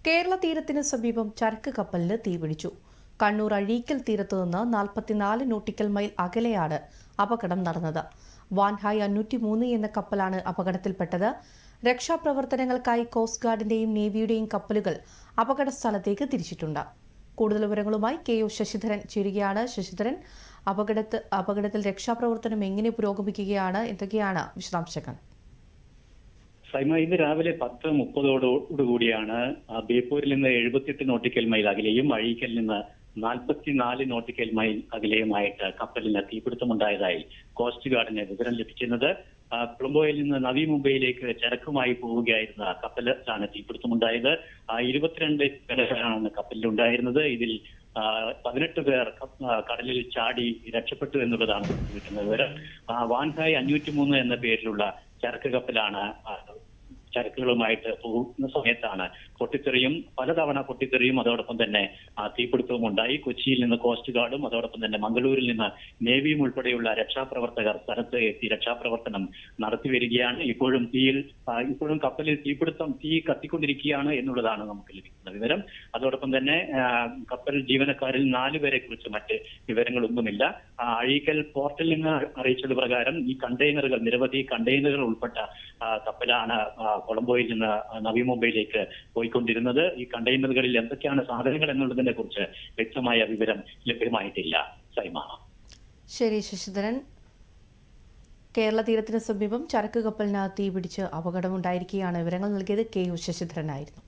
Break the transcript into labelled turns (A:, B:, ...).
A: കേരള തീരത്തിന് സമീപം ചരക്ക് കപ്പലിന് തീപിടിച്ചു. കണ്ണൂർ അഴീക്കൽ തീരത്തുനിന്ന് 44 നോട്ടിക്കൽ മൈൽ അകലെയാണ് അപകടം നടന്നത്. വാൻഹായ് 503 എന്ന കപ്പലാണ് അപകടത്തിൽപ്പെട്ടത്. രക്ഷാപ്രവർത്തനങ്ങൾക്കായി കോസ്റ്റ് ഗാർഡിന്റെയും നേവിയുടെയും കപ്പലുകൾ അപകട സ്ഥലത്തേക്ക് തിരിച്ചിട്ടുണ്ട്. കൂടുതൽ വിവരങ്ങളുമായി KO ശശിധരൻ ചേരുകയാണ്. ശശിധരൻ, അപകടത്തിൽ രക്ഷാപ്രവർത്തനം എങ്ങനെ പുരോഗമിക്കുകയാണ്? എന്തൊക്കെയാണ് വിശദാംശങ്ങൾ?
B: സൈമ, ഇന്ന് രാവിലെ 10:30 ബേപ്പൂരിൽ നിന്ന് 78 നോട്ടിക്കൽ മൈൽ അകലെയും അഴീക്കലിൽ നിന്ന് 44 നോട്ടിക്കൽ മൈൽ അകലെയുമായിട്ട് കപ്പലിന് തീപിടുത്തമുണ്ടായതായി കോസ്റ്റ് ഗാർഡിന് വിവരം ലഭിക്കുന്നത്. കൊളംബോയിൽ നിന്ന് നവി മുംബൈയിലേക്ക് ചരക്കുമായി പോവുകയായിരുന്ന കപ്പലിലാണ് തീപിടുത്തമുണ്ടായത്. 22 പേരാണ് കപ്പലിലുണ്ടായിരുന്നത്. ഇതിൽ 18 പേർ കടലിൽ ചാടി രക്ഷപ്പെട്ടു എന്നുള്ളതാണ് കിട്ടുന്ന വിവരം. വാൻഹായ് 503 എന്ന പേരിലുള്ള ചരക്ക് കപ്പലാണ് ചരക്കുകളുമായിട്ട് പോകുന്ന സമയത്താണ് പലതവണ പൊട്ടിത്തെറിയും അതോടൊപ്പം തന്നെ തീപിടുത്തവും ഉണ്ടായി. കൊച്ചിയിൽ നിന്ന് കോസ്റ്റ് ഗാർഡും അതോടൊപ്പം തന്നെ മംഗളൂരിൽ നിന്ന് നേവിയും ഉൾപ്പെടെയുള്ള രക്ഷാപ്രവർത്തകർ സ്ഥലത്ത് എത്തി രക്ഷാപ്രവർത്തനം നടത്തി വരികയാണ്. ഇപ്പോഴും കപ്പലിൽ തീ കത്തിക്കൊണ്ടിരിക്കുകയാണ് എന്നുള്ളതാണ് നമുക്ക് ലഭിക്കുന്ന വിവരം. അതോടൊപ്പം തന്നെ കപ്പൽ ജീവനക്കാരിൽ 4 പേരെ കുറിച്ച് മറ്റ് വിവരങ്ങളൊന്നുമില്ല. അഴീക്കൽ പോർട്ടിൽ നിന്ന് അറിയിച്ചത് പ്രകാരം ഈ നിരവധി കണ്ടെയ്നറുകൾ ഉൾപ്പെട്ട കപ്പലാണ് കൊളംബോയിൽ നിന്ന് നവി മുംബൈയിലേക്ക് പോയിക്കൊണ്ടിരുന്നത്. ഈ കണ്ടെയ്നറുകളിൽ എന്തൊക്കെയാണ് സാധനങ്ങൾ എന്നുള്ളതിനെ കുറിച്ച് വ്യക്തമായ വിവരം ലഭ്യമായിട്ടില്ല. സൈമ.
A: ശരി ശശിധരൻ. കേരള തീരത്തിന് സമീപം ചരക്ക് കപ്പലിന് തീപിടിച്ച് അപകടമുണ്ടായിരിക്കുകയാണ്. വിവരങ്ങൾ നൽകിയത് KO ശശിധരനായിരുന്നു.